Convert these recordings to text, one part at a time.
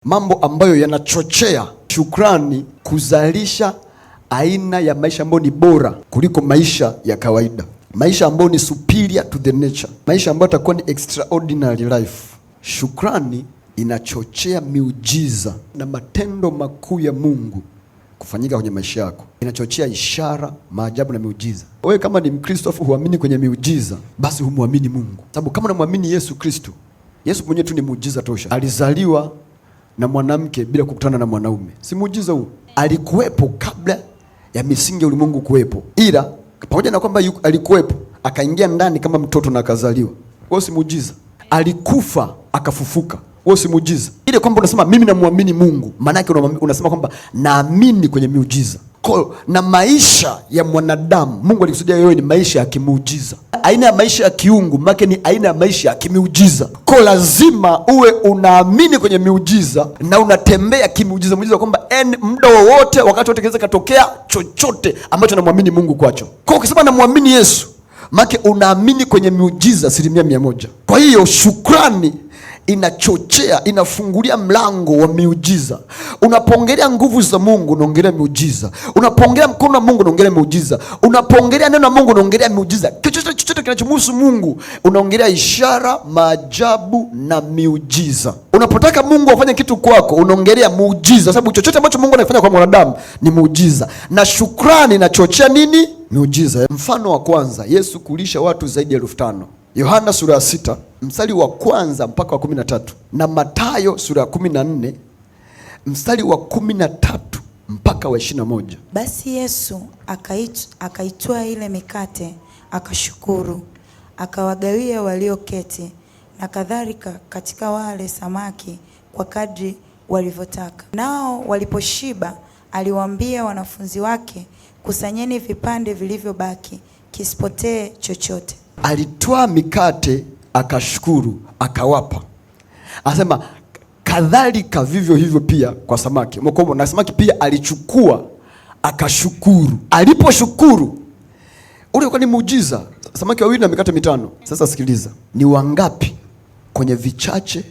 Mambo ambayo yanachochea shukrani kuzalisha aina ya maisha ambayo ni bora kuliko maisha ya kawaida, maisha ambayo ni superior to the nature, maisha ambayo yatakuwa ni extraordinary life. Shukrani inachochea miujiza na matendo makuu ya Mungu kufanyika kwenye maisha yako. Inachochea ishara, maajabu na miujiza. Wewe kama ni Mkristo huamini kwenye miujiza, basi humwamini Mungu. Sababu kama unamwamini Yesu Kristo, Yesu mwenyewe tu ni muujiza tosha. Alizaliwa na mwanamke bila kukutana na mwanaume. Si muujiza huo? Alikuwepo kabla ya misingi ya ulimwengu kuwepo. Ila pamoja na kwamba alikuwepo, akaingia ndani kama mtoto na akazaliwa. Wewe si muujiza? Alikufa akafufuka. Wewe si muujiza? Ile kwamba unasema mimi namwamini Mungu, maana yake unasema kwamba naamini kwenye miujiza. Kwa na maisha ya mwanadamu, Mungu alikusudia wewe ni maisha ya kimuujiza. Aina ya maisha ya kiungu make ni aina ya maisha ya kimiujiza. Kwa lazima uwe unaamini kwenye miujiza na unatembea kimiujiza, muujiza kwamba muda wowote, wakati wote kinaweza katokea chochote ambacho namwamini Mungu kwacho. Kwa ukisema namwamini Yesu, make unaamini kwenye miujiza 100%. Kwa hiyo shukrani inachochea, inafungulia mlango wa miujiza. Unapoongelea nguvu za Mungu unaongelea miujiza. Unapoongelea mkono wa Mungu unaongelea miujiza. Unapoongelea neno la Mungu unaongelea miujiza. Chochote kinachomhusu Mungu unaongelea ishara, maajabu na miujiza. Unapotaka Mungu afanye kitu kwako unaongelea muujiza, sababu chochote ambacho Mungu anafanya kwa mwanadamu ni muujiza. Na shukrani inachochea nini? Miujiza. Mfano wa kwanza, Yesu kulisha watu zaidi ya 5,000. Yohana sura ya 6 mstari wa 1 mpaka wa 13 na Mathayo sura ya 14 mstari wa 13 mpaka wa 21. Basi Yesu akaitwaa ile mikate, akashukuru, akawagawia walioketi, na kadhalika katika wale samaki kwa kadri walivyotaka. Nao waliposhiba, aliwaambia wanafunzi wake, kusanyeni vipande vilivyobaki, kisipotee chochote. Alitwaa mikate, akashukuru, akawapa. Anasema kadhalika vivyo hivyo pia kwa samaki. Mkomo na samaki pia alichukua, akashukuru. Aliposhukuru, ule kwa ni muujiza. Samaki 2 na mikate 5. Sasa sikiliza, ni wangapi kwenye vichache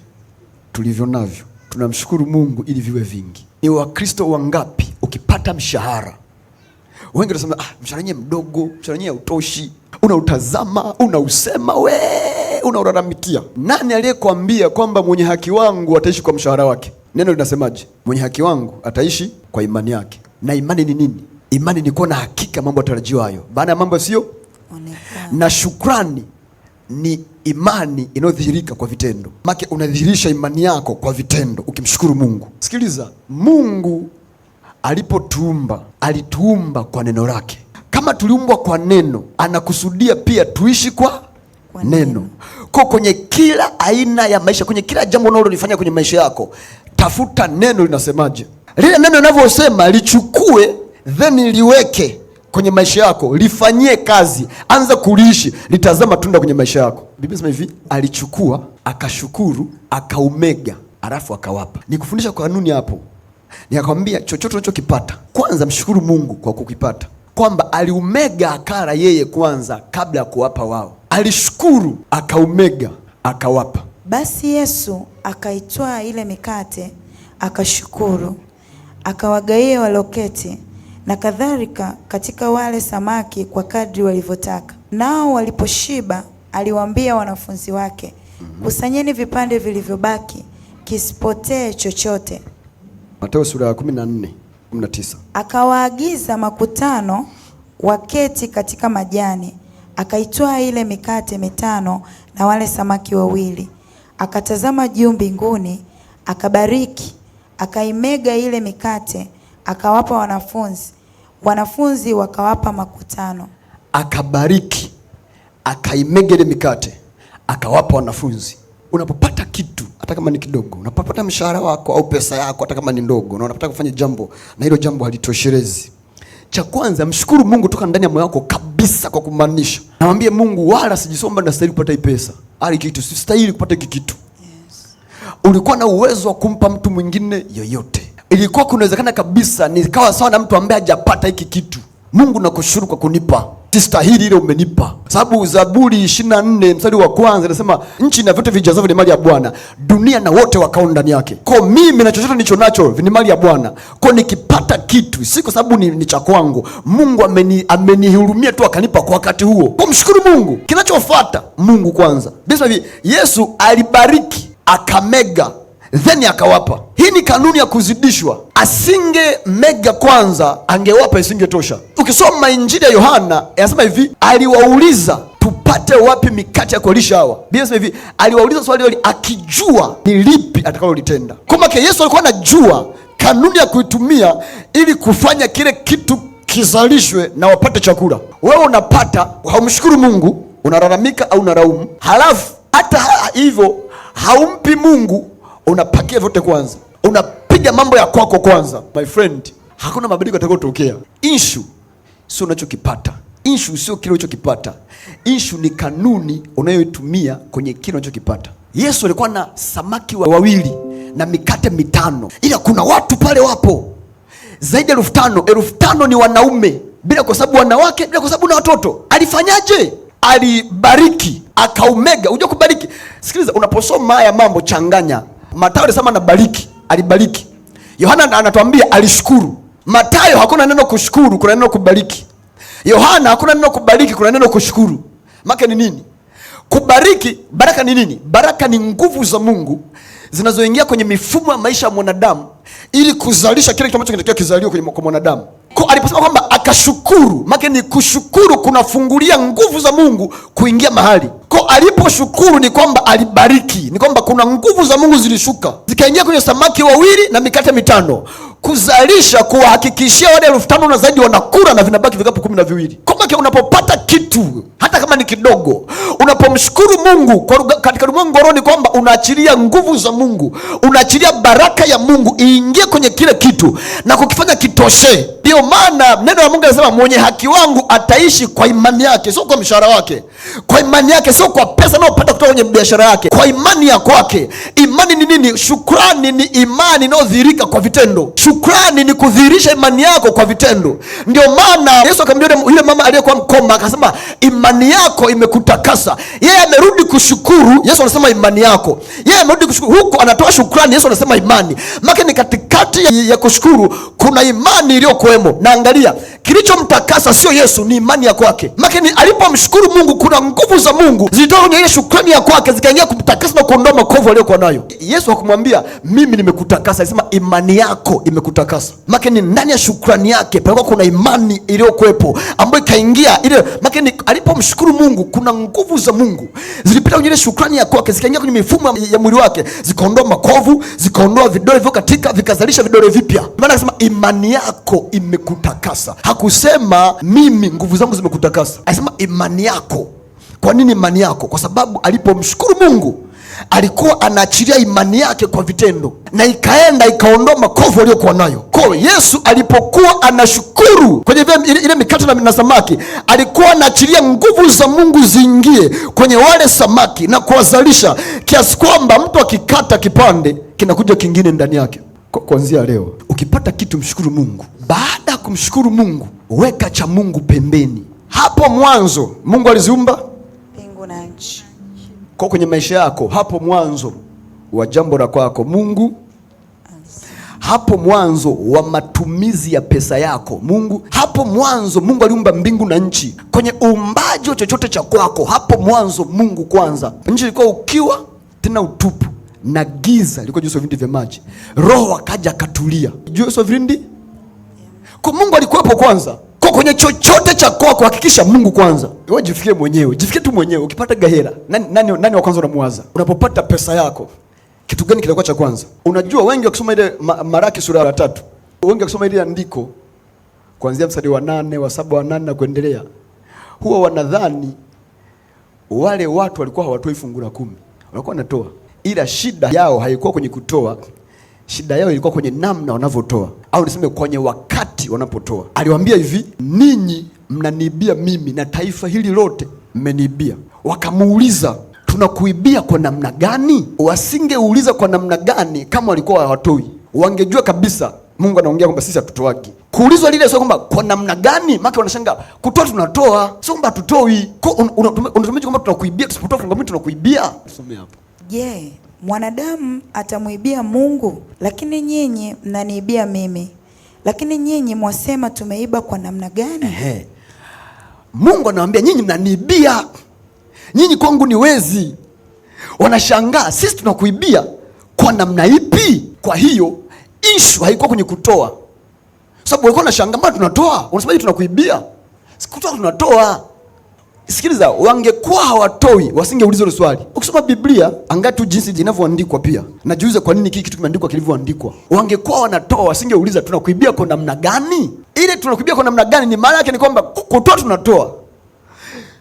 tulivyo navyo tunamshukuru Mungu ili viwe vingi? Ni Wakristo wangapi ukipata mshahara, wengi wanasema mshahara wenyewe mdogo, mshahara wenyewe hautoshi, unautazama, unausema, unauraramikia. Nani aliyekwambia kwamba mwenye haki wangu ataishi kwa mshahara wake? Neno linasemaje? Mwenye haki wangu ataishi kwa imani yake. Na imani ni nini? Imani ni kuwa na hakika mambo yatarajiwayo baada ya mambo yasiyo onekana. Na shukrani ni imani inayodhihirika kwa vitendo. Maana unadhihirisha imani yako kwa vitendo ukimshukuru Mungu. Sikiliza, Mungu alipotuumba, alituumba kwa neno lake. Kama tuliumbwa kwa neno, anakusudia pia tuishi kwa neno. Kwa kwenye kila aina ya maisha, kwenye kila jambo unalolifanya kwenye maisha yako, tafuta neno linasemaje. Lile neno linavyosema lichukue, then liweke kwenye maisha yako, lifanyie kazi, anza kuliishi, litazama tunda kwenye maisha yako. Biblia inasema hivi, alichukua, akashukuru, akaumega, alafu akawapa. Nikufundisha kanuni hapo. Nikakwambia chochote unachokipata, kwanza mshukuru Mungu kwa kukipata. Kwamba aliumega akala yeye kwanza kabla ya kuwapa wao. Alishukuru, akaumega, akawapa. Basi Yesu akaitwaa ile mikate, akashukuru, akawagawia walioketi, na kadhalika katika wale samaki kwa kadri walivyotaka. Nao waliposhiba, aliwaambia wanafunzi wake, kusanyeni vipande vilivyobaki, kisipotee chochote. Mathayo sura ya 14:19. Akawaagiza makutano waketi katika majani. Akaitwaa ile mikate 5 na wale samaki 2, akatazama juu mbinguni, akabariki, akaimega ile mikate, akawapa wanafunzi wakawapa makutano. Akabariki, akaimega ile mikate, akawapa wanafunzi. Unapopata kitu hata kama ni kidogo, unapopata mshahara wako au pesa yako hata kama ni ndogo, na unapotaka kufanya jambo na hilo jambo halitoshelezi, cha kwanza mshukuru Mungu toka ndani ya moyo wako kabisa, kwa kumaanisha, namwambie Mungu, wala sijisomba na stahili kupata hii pesa, hali kitu sistahili kupata hiki kitu. Yes. Ulikuwa na uwezo wa kumpa mtu mwingine yoyote. Ilikuwa kunawezekana kabisa nikawa sawa na mtu ambaye hajapata hiki kitu. Mungu nakushukuru kwa kunipa. sistahili ile umenipa. Sababu Zaburi 24 mstari wa kwanza inasema nchi na vyote vijazavyo ni mali ya Bwana, dunia na wote wakao ndani yake. Kwa mimi na chochote nilicho nacho ni mali ya Bwana. Kwa nikipata kitu si kwa sababu ni cha kwangu. Mungu amenihurumia tu akanipa kwa wakati huo. Kwa mshukuru Mungu. Kinachofuata Mungu kwanza. Basi hivi Yesu alibariki, akamega, then akawapa. Hii ni kanuni ya kuzidishwa. Asinge mega kwanza, angewapa isingetosha. Ukisoma Injili ya Yohana inasema hivi, aliwauliza tupate wapi mikate ya kulisha hawa. Biblia inasema hivi, aliwauliza swali hili akijua ni lipi atakalolitenda. Kwa maana Yesu alikuwa anajua kanuni ya kuitumia ili kufanya kile kitu kizalishwe na wapate chakula. Wewe unapata, haumshukuru Mungu, unalalamika au unalaumu. Halafu hata hivyo haumpi Mungu, unapakia vyote kwanza. Unapiga mambo ya kwako kwanza. My friend, hakuna mabadiliko yatakayotokea. Issue sio unachokipata. Issue sio kile unachokipata. Issue ni kanuni unayoitumia kwenye kile unachokipata. Yesu alikuwa na samaki wawili na mikate 5. Ila kuna watu pale wapo zaidi ya 5,000. 5,000 ni wanaume, bila kwa sababu wanawake, bila kwa sababu na watoto. Alifanyaje? Alibariki, akaumega. Unajua kubariki? Sikiliza, unaposoma haya mambo changanya. Mathayo alisema anabariki, alibariki. Yohana anatuambia alishukuru. Mathayo hakuna neno kushukuru, kuna neno kubariki. Yohana hakuna neno kubariki, kuna neno kushukuru. Maana ni nini? Kubariki, baraka ni nini? Baraka ni nguvu za Mungu zinazoingia kwenye mifumo ya maisha ya mwanadamu ili kuzalisha kile kitu ambacho kinatakiwa kizaliwe kwa mwanadamu. Kwa aliposema kwamba akashukuru, maana ni kushukuru kunafungulia nguvu za Mungu kuingia mahali. Kwa aliposhukuru ni kwamba alibariki, ni kwamba kuna nguvu za Mungu zilishuka zikaingia kwenye samaki wawili na mikate 5, kuzalisha, kuwahakikishia wale 5,000 na zaidi wanakula na vinabaki vikapu 12. Kwa maana unapopata kitu hata kama ni kidogo, unapomshukuru Mungu katika ulimwengu wa roho, ni kwamba unaachilia nguvu za Mungu, unaachilia baraka ya Mungu iingie kwenye kile kitu na kukifanya kitoshe. Ndio maana neno la Mungu linasema mwenye haki wangu ataishi kwa imani yake, sio kwa mshahara wake. Kwa imani yake, sio kwa pesa anayopata kutoka kwenye biashara yake, kwa imani ya kwake. Imani ni nini? Shukrani ni imani inayodhihirika kwa vitendo. Shukrani ni kudhihirisha imani yako kwa vitendo. Ndio maana Yesu akamwambia yule mama aliyekuwa mkoma, akasema imani yako imekutakasa. Yeye amerudi kushukuru, Yesu anasema imani yako. Yeye amerudi kushukuru, huko anatoa shukrani, Yesu anasema imani. Maana ni katikati ya kushukuru kuna imani iliyokuwemo. Na angalia, kilichomtakasa sio Yesu, ni imani ya kwake. Maana alipomshukuru Mungu, kuna nguvu za Mungu zilitoka kwenye ile shukrani ya kwake zikaingia kumtakasa na kuondoa makovu aliyokuwa nayo. Yesu hakumwambia mimi nimekutakasa, alisema imani yako imekutakasa. Maana ndani ya shukrani yake palikuwa kuna imani iliyokuwepo ambayo ikaingia ile. Maana alipomshukuru Mungu, kuna nguvu za Mungu zilipita kwenye ile shukrani ya kwake zikaingia kwenye mifumo ya mwili wake, zikaondoa makovu, zikaondoa vidole hivyo katika, vikazalisha vidole vipya. Maana akasema imani yako imekutakasa. Hakusema mimi nguvu zangu zimekutakasa, alisema imani yako. Kwa nini imani yako? Kwa sababu alipomshukuru Mungu alikuwa anaachilia imani yake kwa vitendo, na ikaenda ikaondoa makovu aliyokuwa nayo. Kwa Yesu alipokuwa anashukuru kwenye ile mikate na samaki, alikuwa anaachilia nguvu za Mungu ziingie kwenye wale samaki na kuwazalisha, kiasi kwamba mtu akikata kipande kinakuja kingine ndani yake. Kuanzia leo ukipata kitu, mshukuru Mungu. Baada ya kumshukuru Mungu, weka cha Mungu pembeni. Hapo mwanzo Mungu aliziumba mbingu na nchi. Kwa kwenye maisha yako, hapo mwanzo wa jambo la kwako Mungu, hapo mwanzo wa matumizi ya pesa yako Mungu, hapo mwanzo Mungu aliumba mbingu na nchi. Kwenye uumbaji chochote cha kwako, hapo mwanzo Mungu kwanza. Nchi ilikuwa ukiwa tena utupu na giza liko juu ya vilindi vya maji. Roho akaja akatulia juu ya vilindi. Kwa Mungu alikuwepo kwanza. Kwa kwenye chochote cha kwako hakikisha Mungu kwanza. Wewe jifikirie mwenyewe, jifikirie tu mwenyewe. Ukipata gahera, nani wa kwanza unamuwaza? Unapopata pesa yako, kitu gani kinakuwa cha kwanza? Unajua wengi wakisoma ile Maraki sura ya 3, wengi wakisoma ile andiko kuanzia mstari wa 8, wa 7, wa 8 na kuendelea, huwa wanadhani wale watu walikuwa hawatoi fungu la 10. Walikuwa wanatoa. Ila shida yao haikuwa kwenye kutoa, shida yao ilikuwa kwenye namna wanavyotoa, au niseme kwenye wakati wanapotoa. Aliwaambia hivi, ninyi mnaniibia mimi na taifa hili lote mmeniibia. Wakamuuliza, tunakuibia kwa namna gani? Wasingeuliza kwa namna gani kama walikuwa hawatoi. Wangejua kabisa Mungu anaongea kwamba sisi hatutoagi. Kuulizwa lile sio kwamba kwa namna gani, maana wanashangaa kutoa tunatoa, sio kwamba hatutoi. Unatumia kwamba tunakuibia, tusipotoa fungu la 10 tunakuibia. Tusome hapo. Je, mwanadamu atamuibia Mungu? Lakini nyinyi mnaniibia mimi. Lakini nyinyi mwasema tumeiba kwa namna gani? Mungu anawaambia nyinyi mnaniibia. Nyinyi kwangu ni wezi. Wanashangaa sisi tunakuibia kwa namna ipi? Kwa hiyo issue haikuwa kwenye kutoa. Sababu walikuwa wanashangaa mbona tunatoa? Unasemaje tunakuibia? Sikutoa tunatoa. Sikiliza, wangekuwa hawatoi wasingeuliza hilo swali. Ukisoma Biblia angalia tu jinsi inavyoandikwa pia. Najiuliza kwa nini kitu kimeandikwa kilivyoandikwa. Wangekuwa wanatoa wasingeuliza tunakuibia kwa namna gani? Ile tunakuibia kwa namna gani ni maana yake ni kwamba kutoa tunatoa.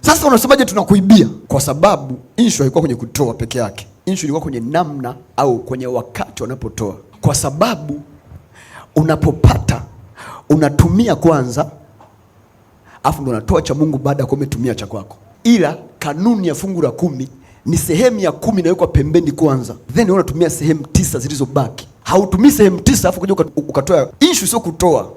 Sasa unasemaje tunakuibia? Kwa sababu issue haikuwa kwenye kutoa peke yake. Issue ilikuwa kwenye namna au kwenye wakati wanapotoa. Kwa sababu unapopata unatumia kwanza, afu ndo unatoa cha Mungu baada ya kuwa umetumia cha kwako. Ila kanuni ya fungu la 10 ni sehemu ya 10 inawekwa pembeni kwanza, then unatumia sehemu 9 zilizobaki. Hautumii sehemu 9 afu kuja ukatoa. Issue sio kutoa,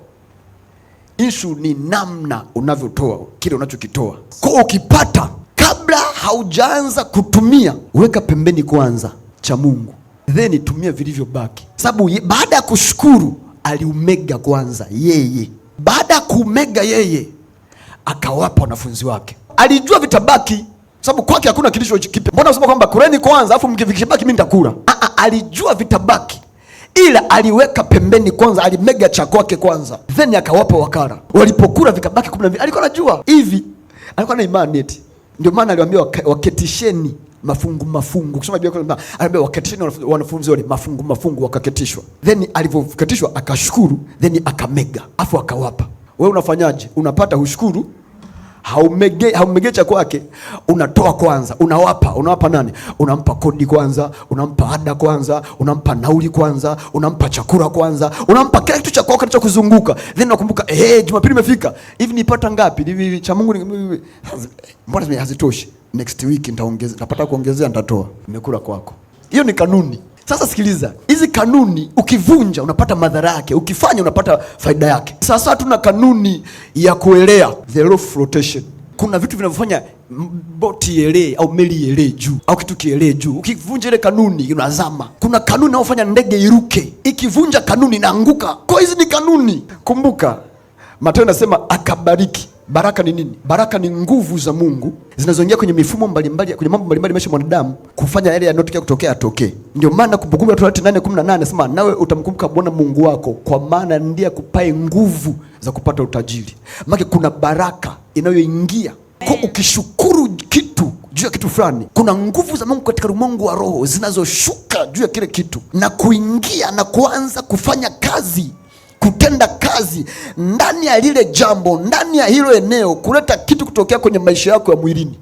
issue ni namna unavyotoa kile unachokitoa. Kwa ukipata kabla haujaanza kutumia, weka pembeni kwanza cha Mungu, then tumia vilivyobaki. Sababu baada ya kushukuru aliumega kwanza yeye. Baada ya kumega yeye akawapa wanafunzi wake. Alijua vitabaki sababu kwake hakuna kilicho kipya. Mbona unasema kwamba kureni kwanza afu mkivikibaki mimi nitakula? Alijua vitabaki. Ila aliweka pembeni kwanza, alimega cha kwake kwanza, then akawapa wakara. Walipokula vikabaki 12, alikuwa anajua hivi, alikuwa na imani eti. Ndio maana aliwaambia waketisheni mafungu. Kusoma Biblia aliwaambia waketisheni wanafunzi wale mafungu wakaketishwa. Then alivyoketishwa akashukuru, then akamega, afu akawapa. Wewe unafanyaje? Unapata hushukuru, haumege cha kwake, unatoa kwanza, unawapa nani? Unampa kodi kwanza, unampa ada kwanza, unampa nauli kwanza, unampa chakula kwanza, unampa kila kitu cha kwako cha kuzunguka. Then unakumbuka Jumapili imefika. Hivi nipata ngapi? Hivi cha Mungu mbona hazitoshi? Next week nitaongeza, napata kuongezea, nitatoa. Nimekula kwako. Hiyo ni kanuni. Sasa sikiliza, hizi kanuni ukivunja unapata madhara yake, ukifanya unapata faida yake. Sasa tuna kanuni ya kuelea, the law of flotation. Kuna vitu vinavyofanya boti ielee au meli ielee juu au kitu kielee juu. Ukivunja ile kanuni unazama. Kuna kanuni inayofanya ndege iruke, ikivunja kanuni inaanguka. Kwa hizi ni kanuni. Kumbuka Mathayo anasema akabariki. Baraka ni nini? Baraka ni nguvu za Mungu zinazoingia kwenye mifumo mbalimbali, kwenye mambo mbalimbali maisha ya mwanadamu, kufanya yale yanayotokea kutokea atokee. Ndio maana Kumbukumbu la Torati 8:18 nasema nawe utamkumbuka Bwana Mungu wako, kwa maana ndiye akupae nguvu za kupata utajiri. Maana kuna baraka inayoingia. Kwa ukishukuru kitu juu ya kitu fulani, kuna nguvu za Mungu katika ulimwengu wa roho zinazoshuka juu ya kile kitu na kuingia na kuanza kufanya kazi, kutenda kazi ndani ya lile jambo, ndani ya hilo eneo, kuleta kitu kutokea kwenye maisha yako ya mwilini.